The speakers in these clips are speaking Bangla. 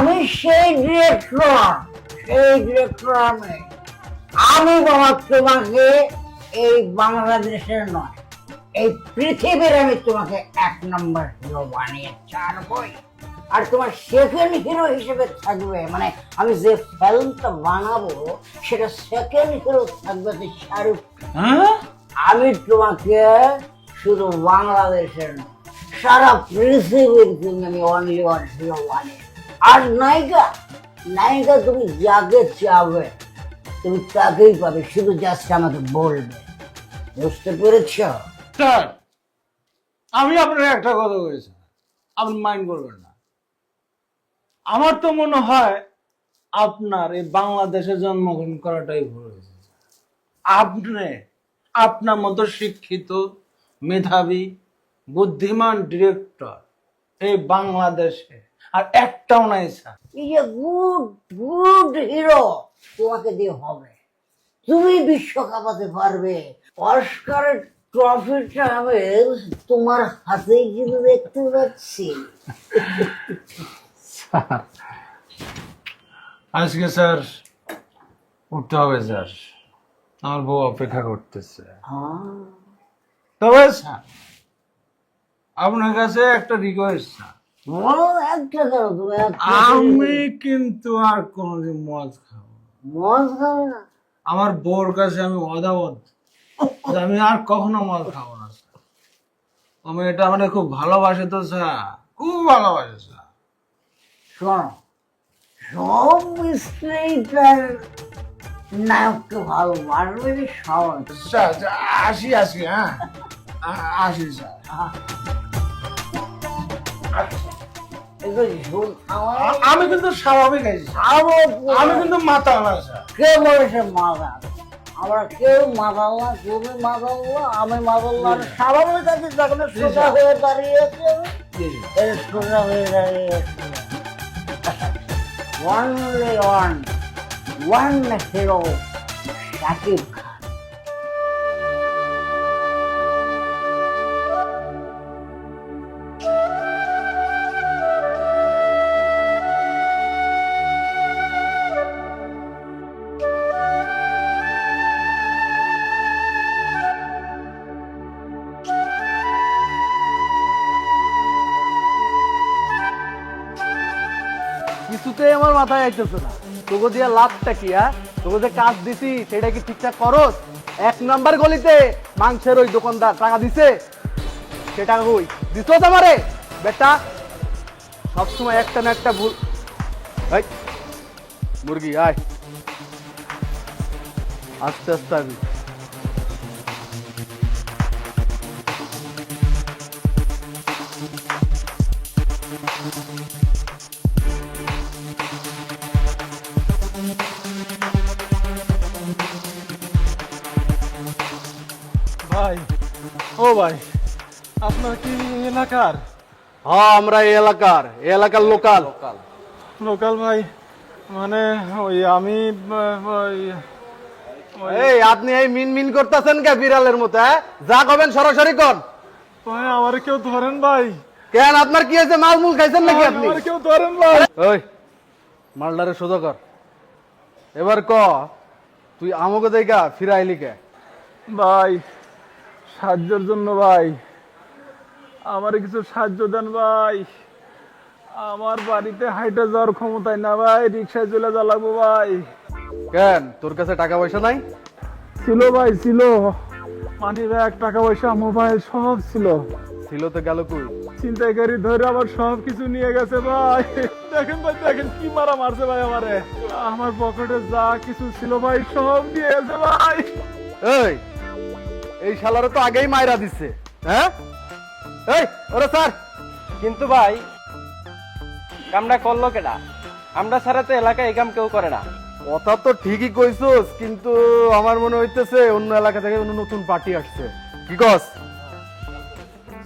আমি সেই ডিরেক্টর আমি বাবা তোমাকে এই বাংলাদেশের নয়, এই পৃথিবীর আমি তোমাকে 1 নম্বর হিরো বানিয়ে ছাড়বই। আর তোমার সেকেন্ড হিরো হিসেবে থাকবে, মানে আমি যে ফিল্মটা বানাবো সেটা সেকেন্ড হিরো থাকবে শাহরুখ। আমি তোমাকে শুধু বাংলাদেশের নয়, সারা পৃথিবীর জন্য আমি অনলি ওয়ান হিরো বানিয়ে। আর নায়িকা তুমি যাকে চাবে তুমি তাকেই পাবে, শুধু জাস্ট আমাকে বলবে। বুঝতে পেরেছ? স্যার, আমি আপনার একটা কথা বলেছি, আপনি মাইন্ড করবেন না। আমার তো মনে হয় আপনার এই বাংলাদেশে জন্মগ্রহণ করাটাই ভুল হয়েছে। আপনার মতো শিক্ষিত, মেধাবী, বুদ্ধিমান ডিরেক্টর এই বাংলাদেশে আর একটাও নাই স্যার। এই যে গুড হিরো তোমাকে দিয়ে হবে, তুমি বিশ্বকাপাতে পারবে। অস্কারের ট্রফিটা আমি তোমার হাতেই কিন্তু দেখতে পাচ্ছি। আজকে স্যার উঠতে হবে স্যার, আমার বউ অপেক্ষা করতেছে। তবে স্যার আপনার কাছে একটা রিকোয়েস্ট স্যার, একটা করো তুমি, আমি কিন্তু আর কোনোদিন মদ খাবো না। মদ খাবে না? আমার বউর কাছে আমি ওয়াদাবদ্ধ যে আমি আর কখনো মদ খাবো না স্যার। আমি এটা আমাদের খুব ভালোবাসে তো স্যার, খুব ভালোবাসে স্যার। শোনো, সব স্ত্রী তার নায়ককে ভালোবাসবে, সহজ। স্যার আসি হ্যাঁ, আসি স্যার। আমি কিন্তু স্বাভাবিক আছি, আমি কিন্তু মাথা না স্যার। কে বলেছে মাদাল? আমরা কেউ মাদাল না, তুমি মাদাল না, আমি মাদাল না। স্বাভাবিক আছে, যখন সোজা হয়ে দাঁড়িয়েছে, সোজা হয়ে দাঁড়িয়েছে। Only one hero, Shakib Khan. কিছুতেই আমার মাথায় আইতেছে না, তোকে দিয়া লাভটা কি? তোকে যে কাজ দিছি সেটা কি ঠিকঠাক করস? 1 নাম্বার গলিতে মাংসের ওই দোকানদার টাকা দিছে, সে টাকা কই দিছ আমারে? বেটা সবসময় একটা না একটা ভুল। এই মুরগি আয়, আস্তে আস্তে আবি। ভাই, ও ভাই, আপনার কি এলাকার? হ্যাঁ, আমরা এই এলাকার লোকাল। লোকাল ভাই, মানে ওই আমি এই আপনি এই মিন করতেছেন কে বিড়ালের মতো? যা কবেন সরাসরি কর। ভাই আমার কেউ ধরেন ভাই। কেন, আপনার কি হয়েছে? মালমুল খাইছেন নাকি আপনি? আমার কেউ ধরেন ভাই। ওই মালদারে সোজা কর। এবার ক, তুই আমাকে দেখা ফিরাইলি কে? ভাই সাহায্যের জন্য ভাই, আমার কিছু সাহায্য দেন ভাই। আমার বাড়িতে হাইটে যাওয়ার ক্ষমতায় না ভাই, রিক্সায় চলে যা লাগবো ভাই। কেন, তোর কাছে টাকা পয়সা নাই? ছিল ভাই, ছিল। মানি ব্যাগ, টাকা পয়সা, মোবাইল সব ছিল। ছিল তো গেল কই? ছিনতাইকারী ধরে আবার সব কিছু নিয়ে গেছে ভাই। দেখেন ভাই, দেখেন কি মারা মারছে ভাই আমারে। আমার পকেটে যা কিছু ছিল ভাই সব নিয়ে গেছে ভাই। এই শালারে তো আগেই মাইরা দিচ্ছে। হ্যাঁ, এই ওরে স্যার। কিন্তু ভাই কামটা করলো কেডা? আমরা ছাড়া তো এলাকায় এই কাম কেউ করে না। কথা তো ঠিকই কইছস, কিন্তু আমার মনে হইতেছে অন্য এলাকা থেকে অন্য নতুন পার্টি আসছে। কি কস?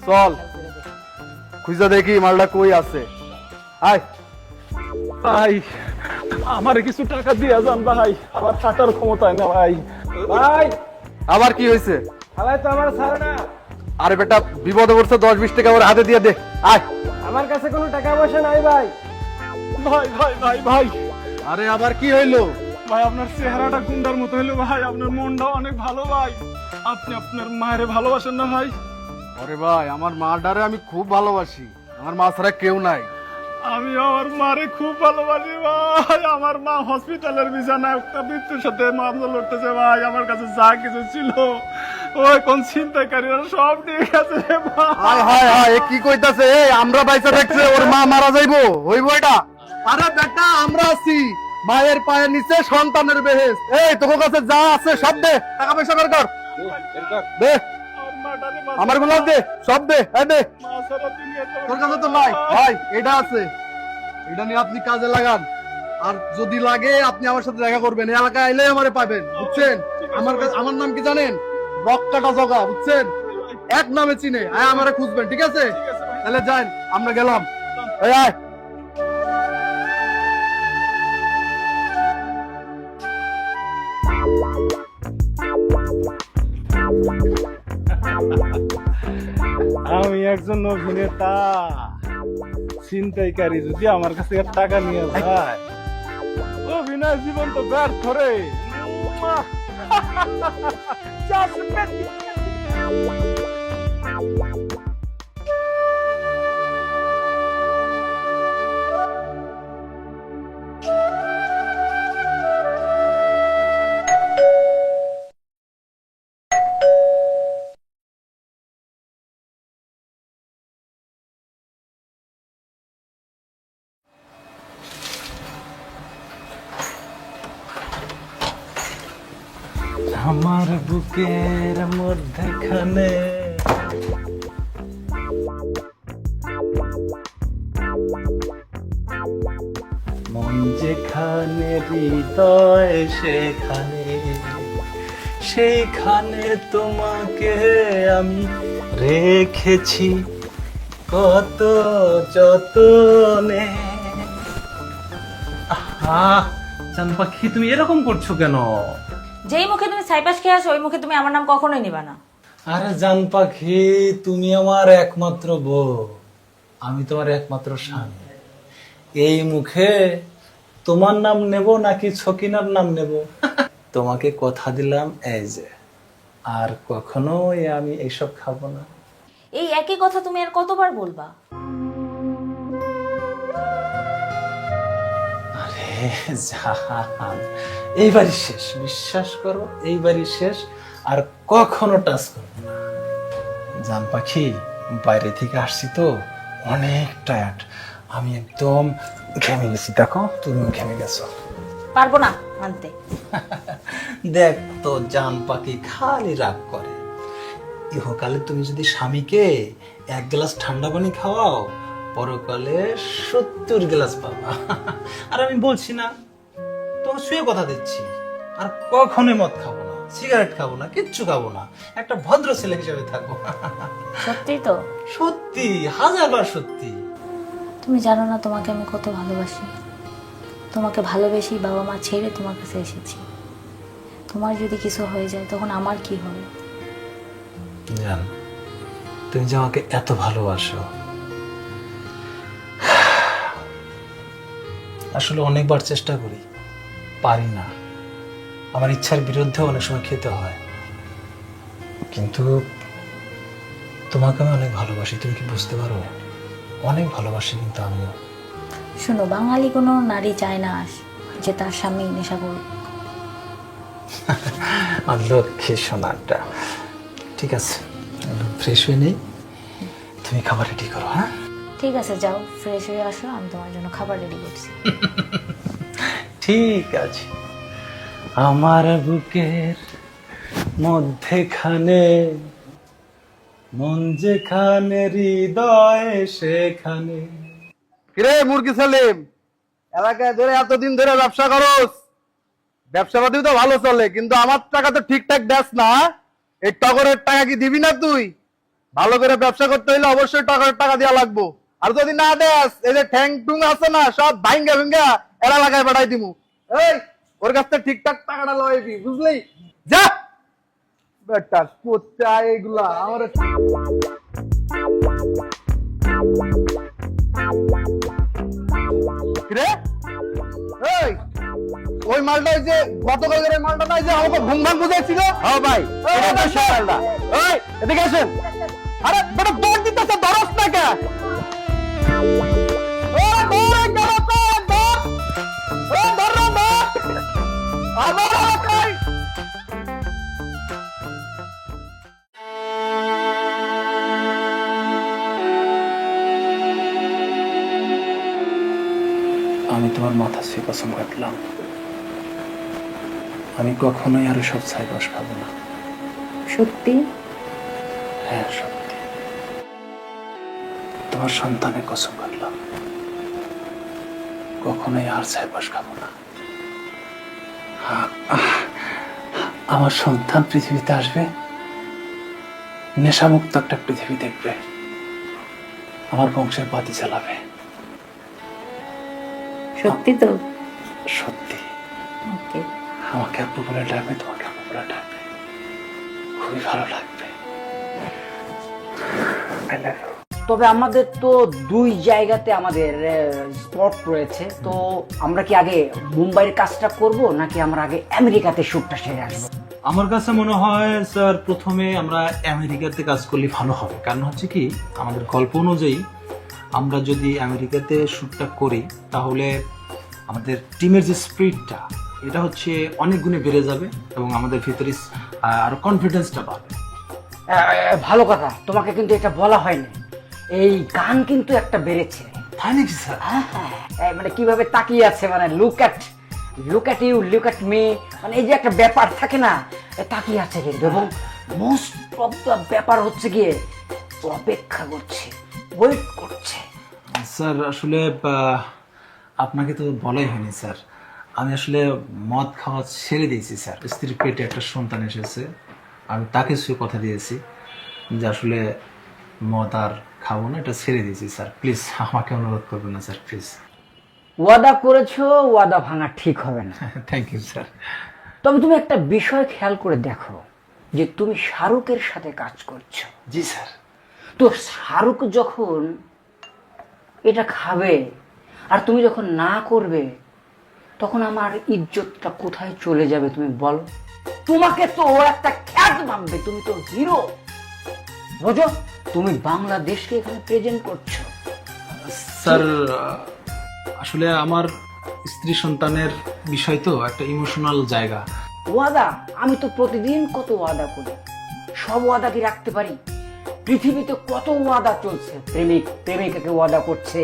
চল খুঁজা দেখি মালটা কই আছে। আয় ভাই আমার কিছু টাকা দিয়ে যান ভাই, আমার টাকার ক্ষমতায় না ভাই। ভাই আবার কি হয়েছে? হালাই তো আমার ছাড়ে না। আরে বেটা, বিপদে পড়ছে, 10-20 টাকা ওর হাতে দিয়ে দে। আয়। আমার কাছে কোনো টাকা পয়সা নাই ভাই। ভাই ভাই ভাই ভাই আরে আবার কি হইলো? ভাই আপনার চেহারাটা গুন্ডার মতো হইলো ভাই, আপনার মনটা অনেক ভালো ভাই। আপনি আপনার মায়ের ভালোবাসেন না ভাই? আরে ভাই, আমার মাটারে আমি খুব ভালোবাসি, আমার মা ছাড়া কেউ নাই। আমি আমার মারে খুব ভালোবাসি ভাই। আমার মা হসপিটালের বিছানায় একটা মৃত্যুর সাথে মামলা লড়তেছে ভাই। আমার কাছে যা কিছু ছিল ওই কোন ছিনতাইকারীরা সব নিয়ে গেছে ভাই। হায় হায় হায়, এ কি কইতাছে? এই আমরা বাইসা দেখছে ওর মা মারা যাইবো, হইবো এটা? আরে বেটা, আমরা আছি মায়ের পায়ের নিচে সন্তানের বেহেস। এই তোর কাছে যা আছে সব দে, টাকা পয়সা বের কর, দে আমার মাটারে আমার গুলো দে, সব দে, এই দে। মা ছাড়া দুনিয়াতে তোর কাছে তো নাই ভাই, এটা আছে, এটা নিয়ে আপনি কাজে লাগান। আর যদি লাগে আপনি আমার সাথে দেখা করবেন, এই এলাকায় আইলে আমারে পাবেন, বুঝছেন? আমার নাম কি জানেন? রক্কাটা জগা, বুঝছেন? এক নামে চিনে, আয় আমারে খুঁজবেন, ঠিক আছে? তাহলে যান, আমরা গেলাম। এই আয়। আমি একজন অভিনেতা, ছিনতাইকারী যদি আমার কাছে টাকা নিয়ে যায়, অভিনয় জীবন তো ব্যর্থ রে। আমার বুকের মধ্যখানে মন যেখানে, হৃদয় সেখানে, সেইখানে তোমাকে আমি রেখেছি কত যতনে। জান পাখি, তুমি এরকম করছো কেন? যেই মুখে তুমি সাইপাস খেয়ে আসো ওই মুখে তুমি আমার নাম কখনোই নিবা না। আরে জান পাখি, তুমি আমার একমাত্র বউ, আমি তোমার একমাত্র স্বামী। এই মুখে তোমার নাম নেব নাকি ছকিনার নাম নেব? তোমাকে কথা দিলাম এই যে, আর কখনো আমি এইসব খাবো না। এই একই কথা তুমি আর কতবার বলবা? আরে জান, এইবারই শেষ, বিশ্বাস করো, এইবারই শেষ, আর কখনো টাচ করবো না। জান পাখি, বাইরে থেকে আসছি তো, অনেক টায়ার্ড, আমি একদম ঘেমে গেছি। দেখো তুমিও ঘেমে গেছো। পারবো না আনতে। দেখ তো জান পাখি খালি রাগ করে। ইহকালে তুমি যদি স্বামীকে 1 গ্লাস ঠান্ডা পানি খাওয়াও, পরকালে 70 গ্লাস পাবা। আর আমি বলছি না, তোমার শুয়ে কথা দিচ্ছি, আর কখনোই মদ খাবো না, সিগারেট খাবো না, কিচ্ছু খাবো না, একটা ভদ্র ছেলে হিসেবে থাকবো। সত্যি তো? সত্যি, 1000বার সত্যি। তুমি জানো না তোমাকে আমি কত ভালোবাসি। তোমাকে ভালোবেসি বাবা মা ছেড়ে তোমার কাছে এসেছি। তোমার যদি কিছু হয়ে যায় তখন আমার কি হবে? জান, তুমি যে আমাকে এত ভালোবাসো, আসলে অনেকবার চেষ্টা করি, পারি না। আমার ইচ্ছার বিরুদ্ধে অনেক সময় খেতে হয়, কিন্তু তোমাকে আমি অনেক ভালোবাসি। তুমি কি বুঝতে পারো? অনেক ভালোবাসি কিন্তু আমিও। শোনো, বাঙালি কোনো নারী চায় না যে তার স্বামী নেশা করুক। আর লক্ষ্মী সোনাটা। ঠিক আছে, ফ্রেশ হয়ে নেই, তুমি খাবার রেডি করো। হ্যাঁ ঠিক আছে, যাও ফ্রেশ হয়ে আসো, আমি তোমার জন্য খাবার রেডি করছি। ঠিক আছে। আমার বুকের মধ্যেখানে মন যেখানে, হৃদয় সেখানে। কিরে মুরগি সেলিম, এলাকায় ধরে এতদিন ধরে ব্যবসা করস, ব্যবসা পাতি তো ভালো চলে, কিন্তু আমার টাকা তো ঠিকঠাক দেস না। এই টগরের টাকা কি দিবি না তুই? ভালো করে ব্যবসা করতে হইলে অবশ্যই টগরের টাকা দেওয়া লাগবো। আর যদি না দেস, এই যে ঠ্যাং টুং আছে না, সব ভাঙ্গা ভাঙ্গা এরা লাগায় পাঠাই দিমু। এই ওর কাছ থেকে ঠিকঠাক টাকাটা লইবি, বুঝলি? যা বেটা, কোথায় এগুলা আমার। কিরে এই ওই মালটা ওই যে গতকালের ওই মালটা নাই যে আমাকে ঘুম ভাঙ বুঝাইছিল হ্যাঁ ভাই এটা তো সেই মালটা। এই এদিকে আসেন। আরে বেটা দৌড় দিতেছে ধরস না কে ও দৌড় গেল তো দৌড় ও ধর আবার কই আমি তোমার মাথা ছুঁয়ে কসম কাটলাম, আমি কখনোই আরো সব ছাই বাস খাবো না। সত্যি? হ্যাঁ সত্যি। তোমার সন্তানের কসম কাটলাম, কখনোই আর ছাই বাস খাবো না। আমার সন্তান পৃথিবীতে আসবে, নেশামুক্ত একটা পৃথিবী দেখবে, আমার বংশের বাতি জ্বালাবে। সত্যি তো? সত্যি। ওকে। আমাকে আপু বলে ডাকবে, তোমাকে আপু বলে ডাকবে, খুবই ভালো লাগবে। I love you. তবে আমাদের তো দুই জায়গাতে আমাদের স্পট রয়েছে, তো আমরা কি আগে মুম্বাইয়ের কাজটা করব নাকি আমরা আগে আমেরিকাতে শুটটা সেরে আসবো? আমার কাছে মনে হয় স্যার প্রথমে আমরা আমেরিকাতে কাজ করলে ভালো হবে। কারণ হচ্ছে কি, আমাদের গল্প অনুযায়ী আমরা যদি আমেরিকাতে শ্যুটটা করি তাহলে আমাদের টিমের যে স্পিরিটটা এটা হচ্ছে অনেক গুণে বেড়ে যাবে এবং আমাদের ভিতরে আরো কনফিডেন্সটা বাড়বে। ভালো কথা, তোমাকে কিন্তু এটা বলা হয়নি, এই গান কিন্তু একটা বেড়েছে। তাই নাকি স্যার? মানে কিভাবে তাকিয়ে আছে, মানে look at you, look at me, মানে এই যে একটা ব্যাপার থাকে না, তাকিয়ে আছে কিন্তু। এবং মোস্ট অফ দ্য ব্যাপার হচ্ছে গিয়ে অপেক্ষা করছে, ওয়েট করছে। স্যার আসলে আপনাকে তো বলাই হয়নি স্যার, আমি আসলে মদ খাওয়া ছেড়ে দিয়েছি স্যার। স্ত্রীর পেটে একটা সন্তান এসেছে, আমি তাকে সে কথা দিয়েছি যে আসলে মদ আর খাবো না, এটা ছেড়ে দিয়েছি স্যার। প্লিজ আমাকে অনুরোধ করবেন না স্যার, প্লিজ। ওয়াদা করেছো, ওয়াদা ভাঙা ঠিক হবে না। Thank you sir. তবে তুমি একটা বিষয় খেয়াল করে দেখো যে তুমি শাহরুখের সাথে কাজ করছো। জি স্যার। তো শাহরুখ যখন এটা খাবে আর তুমি যখন না করবে, তখন আমার ইজ্জতটা কোথায় চলে যাবে তুমি বলো? তোমাকে তো ও একটা খ্যাত ভাববে, তুমি তো হিরো, বোঝো? তুমি বাংলাদেশকে এখানে প্রেজেন্ট করছো। স্যার আসলে আমার স্ত্রী সন্তানের বিষয় তো একটা ইমোশনাল জায়গা। ওয়াদা, আমি তো প্রতিদিন কত ওয়াদা করি, সব ওয়াদা কি রাখতে পারি? পৃথিবীতে কত ওয়াদা চলছে, প্রেমিক প্রেমিকাকে ওয়াদা করছে,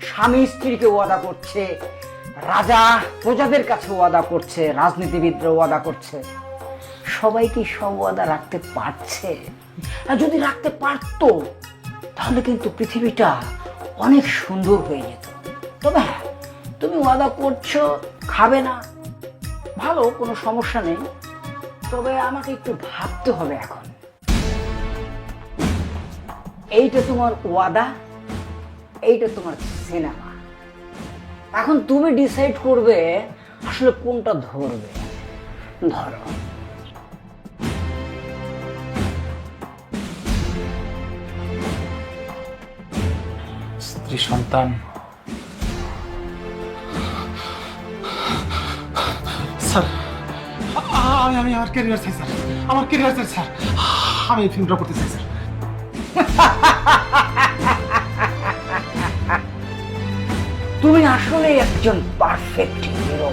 স্বামী স্ত্রীকে ওয়াদা করছে, রাজা প্রজাদের কাছে ওয়াদা করছে, রাজনীতিবিদরা ওয়াদা করছে। সবাই কি সব ওয়াদা রাখতে পারছে? আর যদি রাখতে পারতো তাহলে কিন্তু পৃথিবীটা অনেক সুন্দর হয়ে যেত। তবে হ্যাঁ, তুমি ওয়াদা করছো খাবে না, ভালো, কোনো সমস্যা নেই। তবে আমাকে একটু ভাবতে হবে এখন। এইটা তোমার ওয়াদা, এইটা তোমার সিনেমা। এখন তুমি ডিসাইড করবে আসলে কোনটা ধরবে। ধরো। স্ত্রী সন্তান, স্যার আমি আমার ক্যারিয়ার চাই স্যার, আমার ক্যারিয়ার চাই স্যার, আমি এই ফিল্মটা করতে চাই স্যার। তুমি আসলে একজন পারফেক্ট হিরো।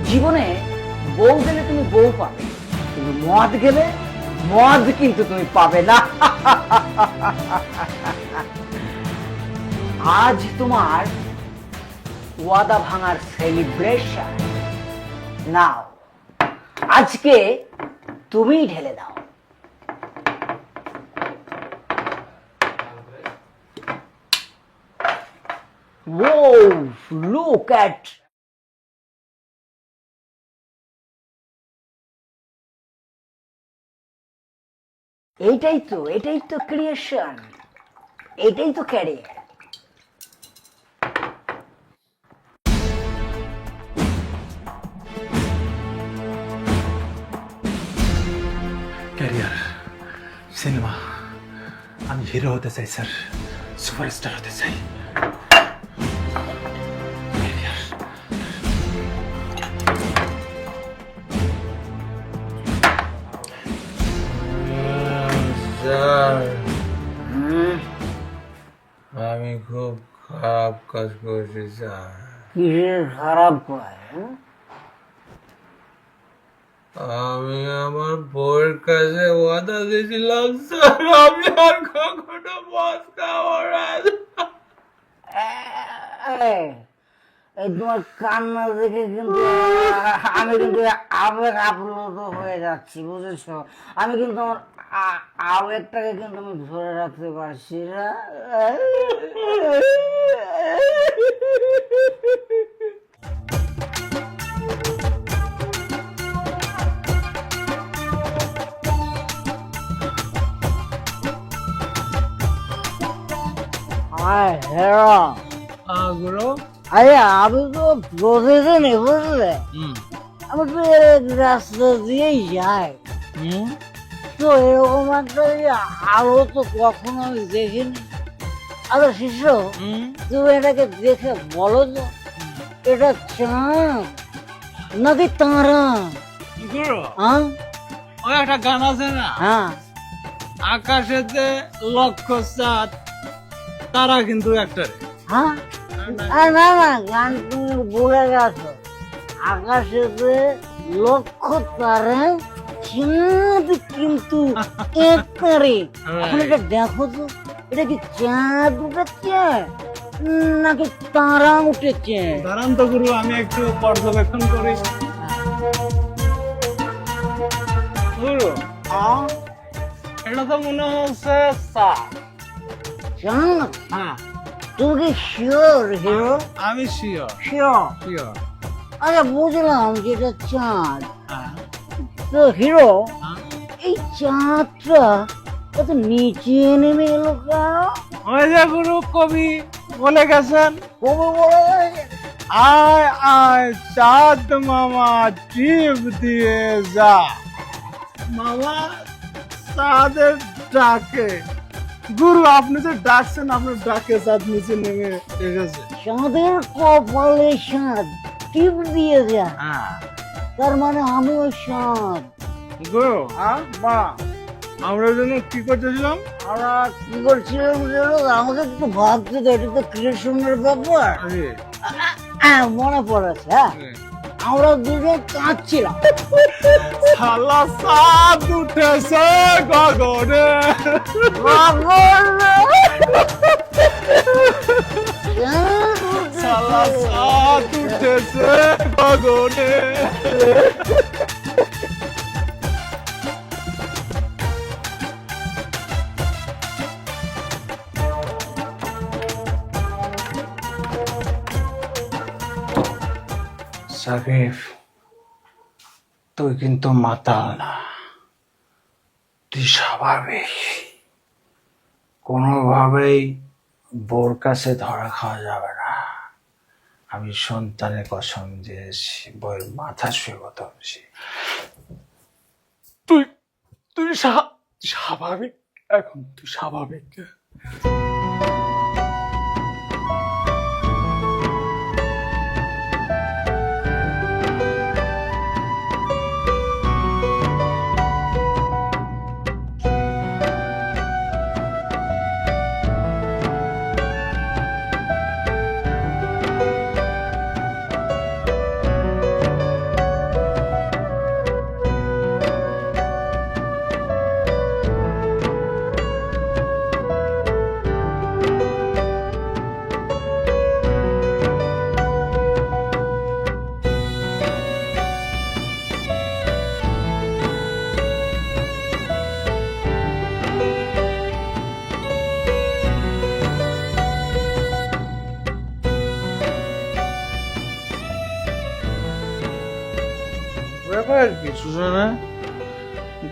জীবনে বউ গেলে তুমি বউ পাবে, কিন্তু মদ গেলে মদ কিন্তু তুমি পাবে না। আজ তোমার ওয়াদা ভাঙার সেলিব্রেশন। নাও, আজকে তুমিই ঢেলে দাও। Whoa, look at এটাই তো ক্রিয়েশন, এটাই তো ক্যারিয়ার। ক্যারিয়ার, সিনেমা, আমি হিরো হতে চাই স্যার, সুপারস্টার হতে চাই। স্যার হুম, আমি খুব খারাপ কাজ করেছি স্যার। কিসের খারাপ কয় আমি আমার বউয়ের কাছে ওয়াদা দিয়েছিলাম স্যার আমি আর কখনো মদ খাবো না। এই তোমার কান্না দেখে কিন্তু আমি কিন্তু আবেগ আপ্লুত হয়ে যাচ্ছি, বুঝেছো? আমি কিন্তু আমার আবেগটাকে কিন্তু আমি ধরে রাখতে পারছি না। হেরা আগ্রহ আরে আমি তো প্রতিদিনই, বুঝলে, আমি তো এই রাস্তা দিয়েই যাই, তো এরকম একটা আলো তো কখনো আমি দেখিনি। আরে শিষ্য, তুমি এটাকে দেখে বলো তো, এটা চাঁদ নাকি তারা? হ্যাঁ ওই একটা গান আছে না, হ্যাঁ, আকাশেতে লক্ষ চাঁদ তারা কিন্তু একটা রে। হ্যাঁ, আর না না, গান তুমি বলে গেছো, আকাশেতে লক্ষ তারা চাঁদ কিন্তু একটারে। এখন এটা দেখো তো, এটা কি চাঁদ উঠেছে নাকি তারা উঠেছে? দাঁড়ান তো গুরু, আমি একটু পর্যবেক্ষণ করি। গুরু, এটা তো মনে হচ্ছে চাঁদ। চাঁদ? হ্যাঁ, তুমি কি শিওর হিরো? আমি শিওর শিওর? শিওর। আচ্ছা, বুঝলাম যে এটা চাঁদ। তো হিরো, এই চাঁদটা এত নিচে নেমে এলো কেন? ওই যে গুরু কবি বলে গেছেন, কবে বলা হয়েছে? আয় আয় চাঁদ মামা টিপ দিয়ে যা। মামা চাঁদের ডাকে। গুরু, আপনি যে ডাকছেন, আপনার ডাকে চাঁদ নিচে নেমে এসেছে। চাঁদের কপালে চাঁদ টিপ দিয়ে যা, তার মানে আমি ওই চাঁদ। গুরু, মা আমরা যেন কি করতেছিলাম? আমরা কি করছিলাম জানো? আমাকে একটু ভাবতে তো, এটা তো ক্রিয়েশনের ব্যাপার। হ্যাঁ, মনে পড়েছে। হ্যাঁ, আমরা দুজন কাঁদছিলাম। শালা চাঁদ উঠেছে গগনে। শালা চাঁদ উঠেছে গগনে। সাকিব, তুই কিন্তু মাতাল না, তুই স্বাভাবিক। কোনোভাবেই বোর কাছে ধরা খাওয়া যাবে না। আমি সন্তানের কসম দিয়েছি, বইয়ের মাথা শুয়ে কথা বলছি। তুই তুই স্বাভাবিক, এখন তুই স্বাভাবিক। ব্যাপার কি সুজানা,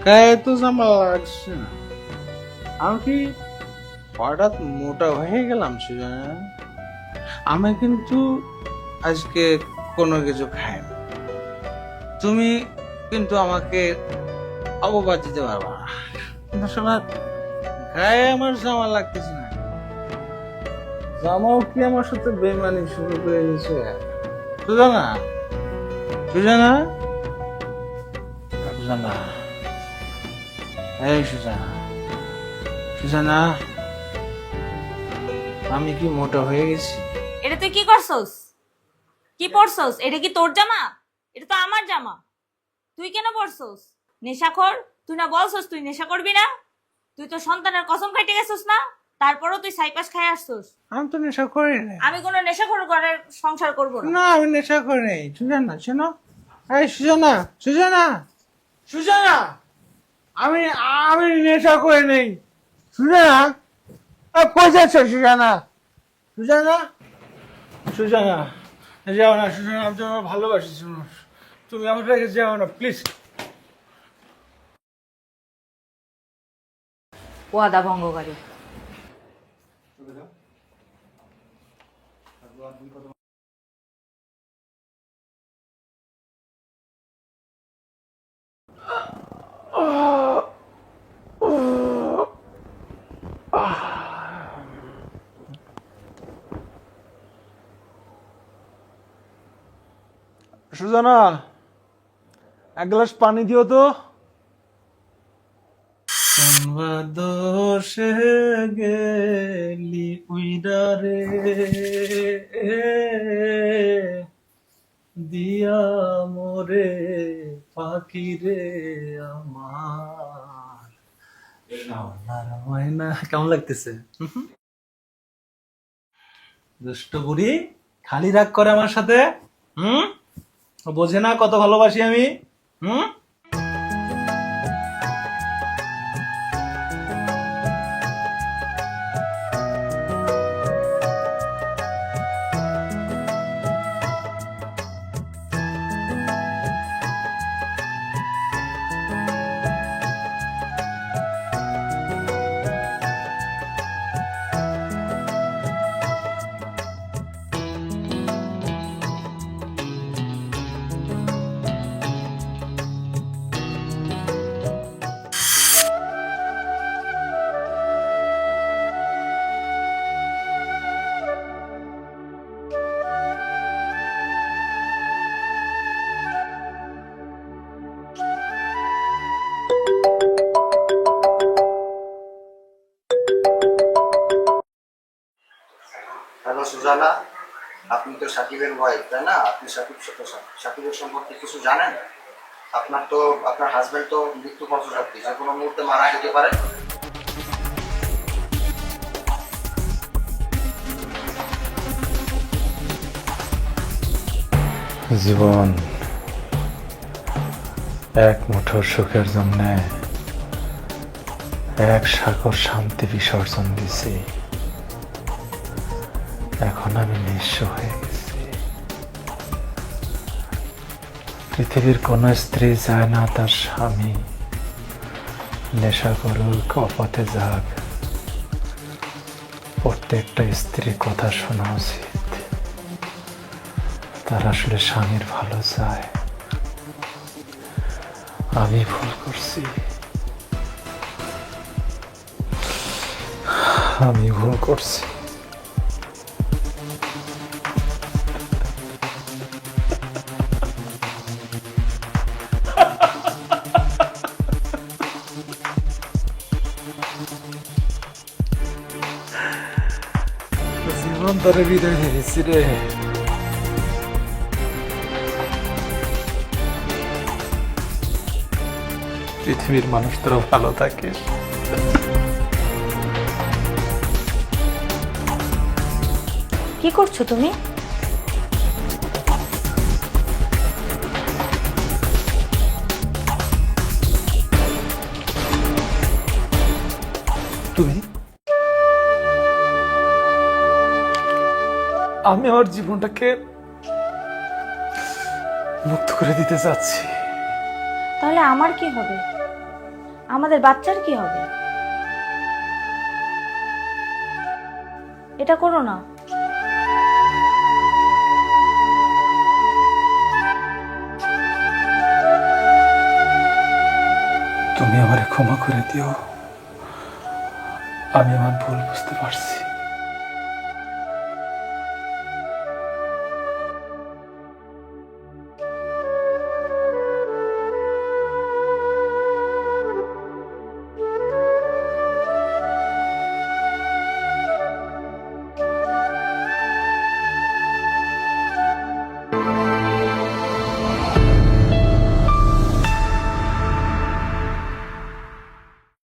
গায়ে তো জামা লাগছে না। আমি কি হঠাৎ মোটা হয়ে গেলাম সুজানা? আমি কিন্তু আজকে কোনো কিছু খাইনি। তুমি কিন্তু আমাকে অপবাদ দিতে পারবা না। কিন্তু শোনা, গায়ে আমার জামা লাগতেছে না। জামাও কি আমার সাথে বেমানি শুরু করে দিয়েছে? সুজানা, সুজানা, সুজানা, এই সুজানা, সুজানা, আমি কি মোটা হয়ে গেছি? এটা তুই কি করছস? কি পরছস? এটা কি তোর জামা? এটা তো আমার জামা। তুই কেন পরছস? নেশাখোর? তুই না বলছস তুই নেশা করবি না? তুই তো সন্তানের কসম খাইতে গেছস না? তারপরও তুই সাইপাস খাই আসছস। আমি তো নেশা করি না। আমি কোনো নেশাখোর ঘরের সংসার করব না। না, আমি নেশা করি নাই। সুজানা শোনো, এই সুজানা, সুজানা, সুজানা, আমি আমি নেশা করি নাই। সুজানা, কই যাচ্ছ সুজানা? সুজানা, সুজানা, যাও না সুজানা, আমি তোমার ভালোবাসি। শোনো, তুমি আমার রেখে যাও না প্লিজ। ওয়াদা ভঙ্গকারী। সুজানা, এক গ্লাস পানি দিও তো। দোষে গেলি উইডারে দিয়া মোরে পাখি রে আমার সোনার ময়না। কেমন লাগতেছে? দুষ্ট বুড়ি খালি রাগ করে আমার সাথে। ও বোঝে না কত ভালোবাসি আমি। হ্যালো সুজানা, আপনি তো সাকিবের ওয়াইফ তাই না? আপনি সাকিবের সম্পর্কে কিছু জানেন? আপনার হাজবেন্ড তো মৃত্যু পথযাত্রী, যে কোনো মুহূর্তে মারা যেতে পারে। জীবন এক মুঠো সুখের জন্য এক সাগর শান্তি বিসর্জন দিছি। এখন আমি নিঃস্ব হয়ে গেছি। পৃথিবীর কোন স্ত্রী চায় না তার স্বামী নেশা করুক, অপথে যাক। প্রত্যেকটা স্ত্রীর কথা শোনা উচিত। তার আসলে স্বামীর ভালো চায়। আমি ভুল করছি, আমি ভুল করছি। জীবন তোরে বিদায় দিয়েছি রে। পৃথিবীর মানুষ তোরা ভালো থাকে। কি করছো তুমি? তুমি, আমি আমার জীবনটাকে মুক্ত করে দিতে চাচ্ছি। তাহলে আমার কি হবে? আমাদের বাচ্চার কি হবে? এটা করো না। তুমি আমারে ক্ষমা করে দিও। আমি আমার ভুল বুঝতে পারছি।